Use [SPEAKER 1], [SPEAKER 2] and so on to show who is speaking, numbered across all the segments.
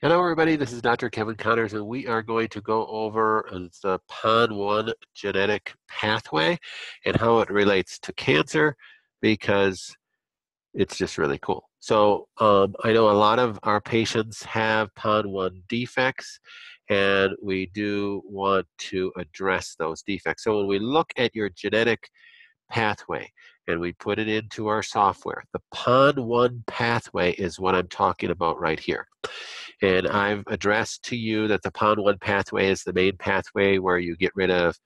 [SPEAKER 1] Hello, everybody. This is Dr. Kevin Connors, and we are going to go over the PON1 genetic pathway and how it relates to cancer because it's just really cool. So I know a lot of our patients have PON1 defects, and we do want to address those defects. So when we look at your genetic pathway and we put it into our software, the PON1 pathway is what I'm talking about right here. And I've addressed to you that the PON1 pathway is the main pathway where you get rid of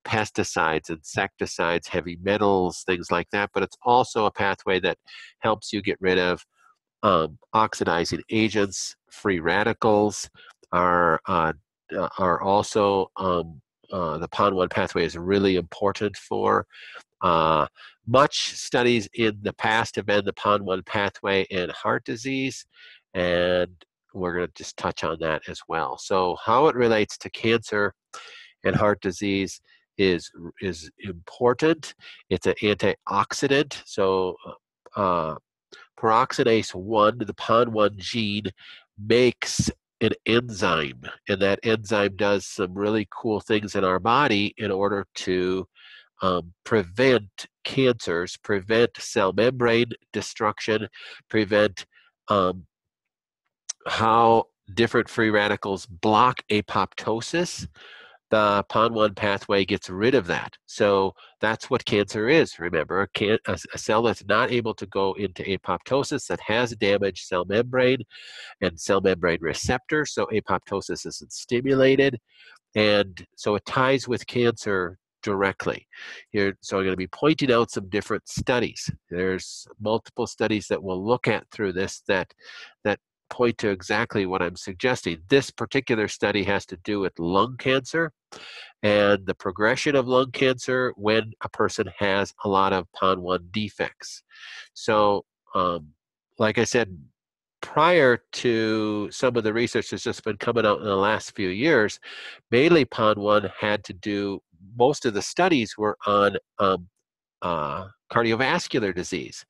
[SPEAKER 1] pesticides, insecticides, heavy metals, things like that. But it's also a pathway that helps you get rid of oxidizing agents. Free radicals are also the PON1 pathway is really important for. Much studies in the past have been the PON1 pathway in heart disease, and we're going to just touch on that as well. So how it relates to cancer and heart disease is important. It's an antioxidant. So peroxidase 1, the PON1 gene, makes an enzyme, and that enzyme does some really cool things in our body in order to prevent cancers, prevent cell membrane destruction, prevent how different free radicals block apoptosis. The PON1 pathway gets rid of that. So that's what cancer is. Remember, a cell that's not able to go into apoptosis, that has damaged cell membrane and cell membrane receptors, so apoptosis isn't stimulated. And so it ties with cancer directly. Here, so I'm going to be pointing out some different studies. There's multiple studies that we'll look at through this that point to exactly what I'm suggesting. This particular study has to do with lung cancer and the progression of lung cancer when a person has a lot of PON1 defects. So, like I said, prior to some of the research that's just been coming out in the last few years, mainly PON1 had to do, most of the studies were on cardiovascular disease,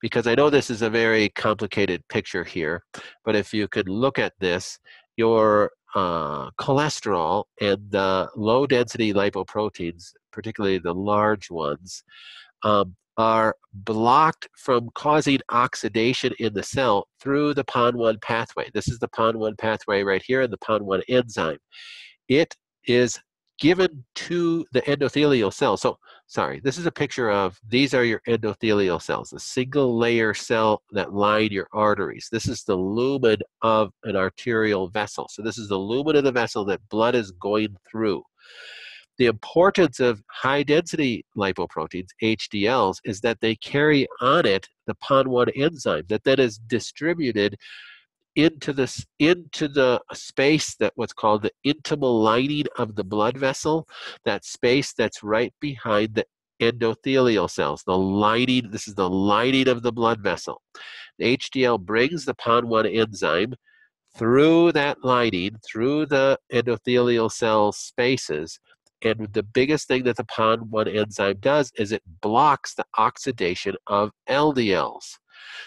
[SPEAKER 1] because I know this is a very complicated picture here, but if you could look at this, your cholesterol and the low density lipoproteins, particularly the large ones, are blocked from causing oxidation in the cell through the PON1 pathway. This is the PON1 pathway right here, and the PON1 enzyme. It is given to the endothelial cell. So, sorry, this is a picture of, these are your endothelial cells, the single layer cell that line your arteries. This is the lumen of an arterial vessel. So this is the lumen of the vessel that blood is going through. The importance of high-density lipoproteins, HDLs, is that they carry on it the PON1 enzyme that then is distributed into the space, that what's called the intimal lining of the blood vessel, that space that's right behind the endothelial cells, the lining. This is the lining of the blood vessel. The HDL brings the PON1 enzyme through that lining, through the endothelial cell spaces. And the biggest thing that the PON1 enzyme does is it blocks the oxidation of LDLs.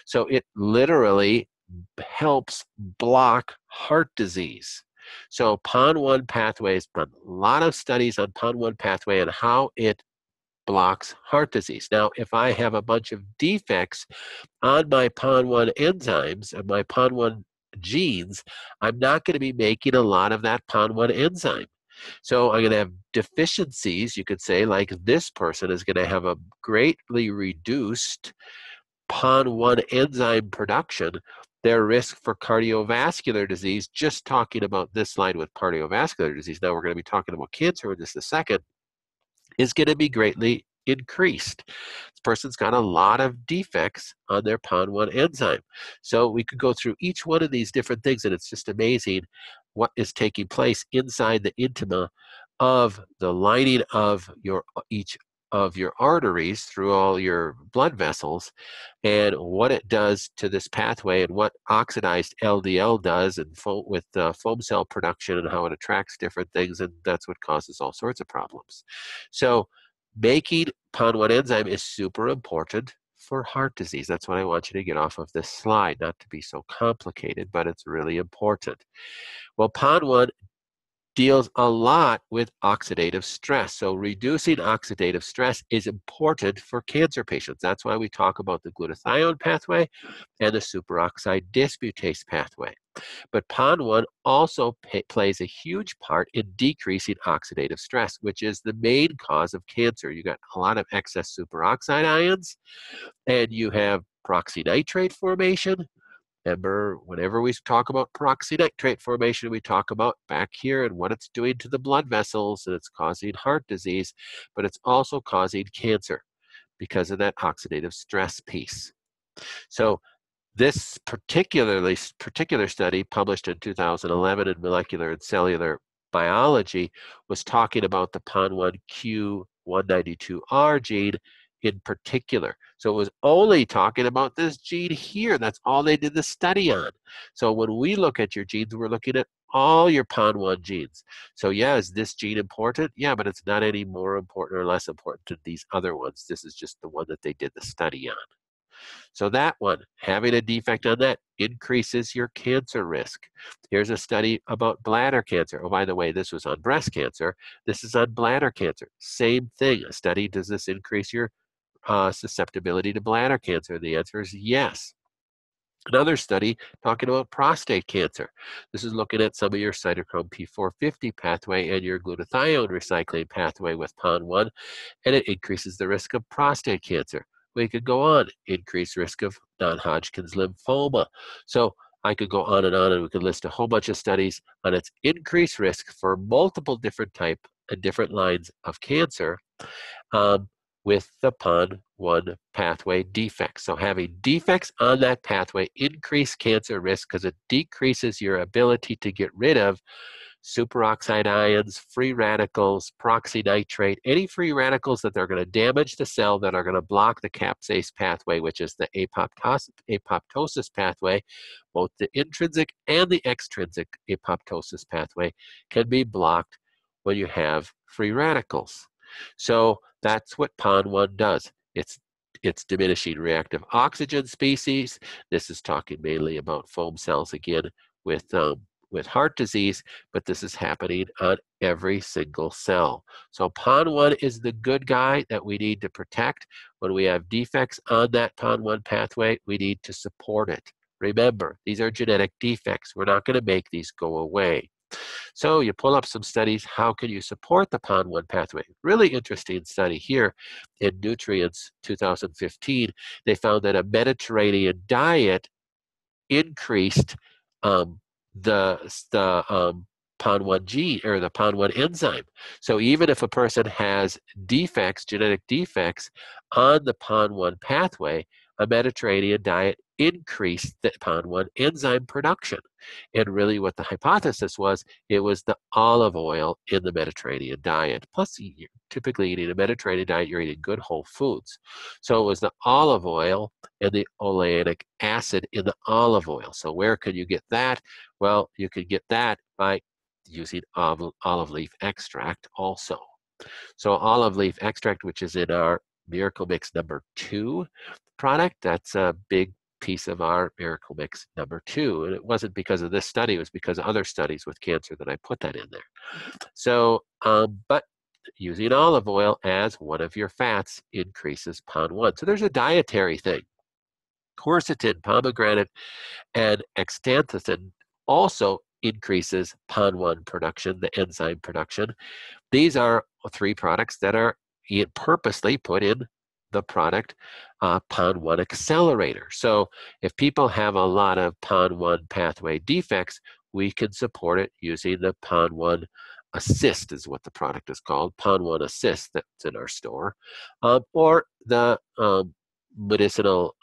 [SPEAKER 1] So it literally helps block heart disease. So PON1 pathways, a lot of studies on PON1 pathway and how it blocks heart disease. Now, if I have a bunch of defects on my PON1 enzymes and my PON1 genes, I'm not going to be making a lot of that PON1 enzyme. So I'm going to have deficiencies, you could say, like this person is going to have a greatly reduced PON1 enzyme production. Their risk for cardiovascular disease, just talking about this line with cardiovascular disease, now we're going to be talking about cancer in just a second, is going to be greatly increased. This person's got a lot of defects on their PON1 enzyme. So we could go through each one of these different things, and it's just amazing what is taking place inside the intima of the lining of each of your arteries through all your blood vessels, and what it does to this pathway, and what oxidized LDL does, and with foam cell production, and how it attracts different things, and that's what causes all sorts of problems. So making PON1 enzyme is super important for heart disease. That's what I want you to get off of this slide, not to be so complicated, but it's really important. Well, PON1 deals a lot with oxidative stress. So reducing oxidative stress is important for cancer patients. That's why we talk about the glutathione pathway and the superoxide dismutase pathway. But PON1 also plays a huge part in decreasing oxidative stress, which is the main cause of cancer. You got a lot of excess superoxide ions, and you have peroxynitrate formation. Remember, whenever we talk about peroxynitrate formation, we talk about back here and what it's doing to the blood vessels, and it's causing heart disease, but it's also causing cancer because of that oxidative stress piece. So this particular study, published in 2011 in Molecular and Cellular Biology, was talking about the PON1Q192R gene in particular. So it was only talking about this gene here. That's all they did the study on. So when we look at your genes, we're looking at all your PON1 genes. So yeah, is this gene important? Yeah, but it's not any more important or less important than these other ones. This is just the one that they did the study on. So that one, having a defect on that increases your cancer risk. Here's a study about bladder cancer. Oh, by the way, this was on breast cancer. This is on bladder cancer. Same thing. A study, does this increase your susceptibility to bladder cancer? The answer is yes. Another study talking about prostate cancer. This is looking at some of your cytochrome P450 pathway and your glutathione recycling pathway with PON1, and it increases the risk of prostate cancer. We could go on, increased risk of non-Hodgkin's lymphoma. So I could go on, and we could list a whole bunch of studies on its increased risk for multiple different type and different lines of cancer with the PON1 pathway defects. So having defects on that pathway increase cancer risk because it decreases your ability to get rid of superoxide ions, free radicals, peroxynitrate, any free radicals that are going to damage the cell, that are going to block the capsase pathway, which is the apoptosis pathway. Both the intrinsic and the extrinsic apoptosis pathway can be blocked when you have free radicals. So that's what PON1 does. It's diminishing reactive oxygen species. This is talking mainly about foam cells again with heart disease, but this is happening on every single cell. So PON1 is the good guy that we need to protect. When we have defects on that PON1 pathway, we need to support it. Remember, these are genetic defects. We're not going to make these go away. So you pull up some studies, how can you support the PON1 pathway? Really interesting study here in Nutrients 2015. They found that a Mediterranean diet increased the PON1 gene, or the PON1 enzyme. So even if a person has defects, genetic defects on the PON1 pathway, a Mediterranean diet increased the PON1 enzyme production. And really what the hypothesis was, it was the olive oil in the Mediterranean diet. Plus, typically eating a Mediterranean diet, you're eating good whole foods. So it was the olive oil and the oleic acid in the olive oil. So where can you get that? Well, you can get that by using olive leaf extract also. So olive leaf extract, which is in our Miracle Mix number 2 product, that's a big piece of our Miracle Mix number 2. And it wasn't because of this study, it was because of other studies with cancer that I put that in there. So, but using olive oil as one of your fats increases PON1. So there's a dietary thing. Quercetin, pomegranate, and xanthocin also increases PON1 production, the enzyme production. These are 3 products that are purposely put in the product PON1 accelerator. So if people have a lot of PON1 pathway defects, we can support it using the PON1 Assist is what the product is called, PON1 Assist, that's in our store, or the medicinal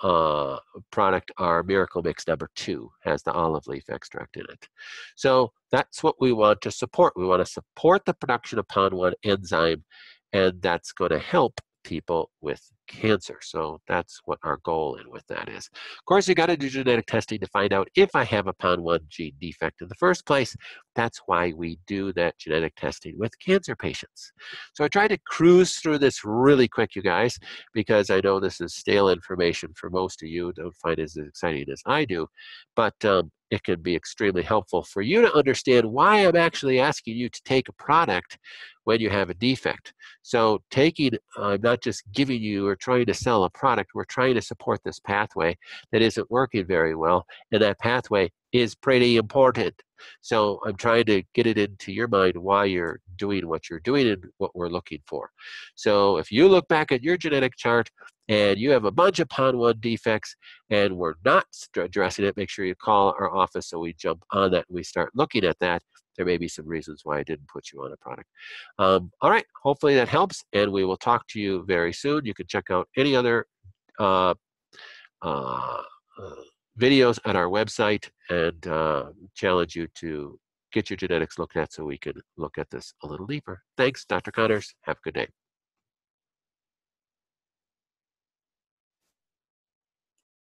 [SPEAKER 1] product, our Miracle Mix number 2 has the olive leaf extract in it. So that's what we want to support. We want to support the production of PON1 enzyme, and that's going to help people with cancer. So that's what our goal in with that is. Of course, you got to do genetic testing to find out if I have a PON1 gene defect in the first place. That's why we do that genetic testing with cancer patients. So I tried to cruise through this really quick, you guys, because I know this is stale information for most of you. Don't find it as exciting as I do, but it can be extremely helpful for you to understand why I'm actually asking you to take a product when you have a defect. So I'm not just giving you or trying to sell a product, we're trying to support this pathway that isn't working very well, and that pathway is pretty important. So I'm trying to get it into your mind why you're doing what you're doing and what we're looking for. So if you look back at your genetic chart and you have a bunch of PON1 defects and we're not addressing it, make sure you call our office so we jump on that and we start looking at that. There may be some reasons why I didn't put you on a product. All right, hopefully that helps, and we will talk to you very soon. You can check out any other uh, uh, videos at our website, and challenge you to get your genetics looked at so we can look at this a little deeper. Thanks, Dr. Connors. Have a good day.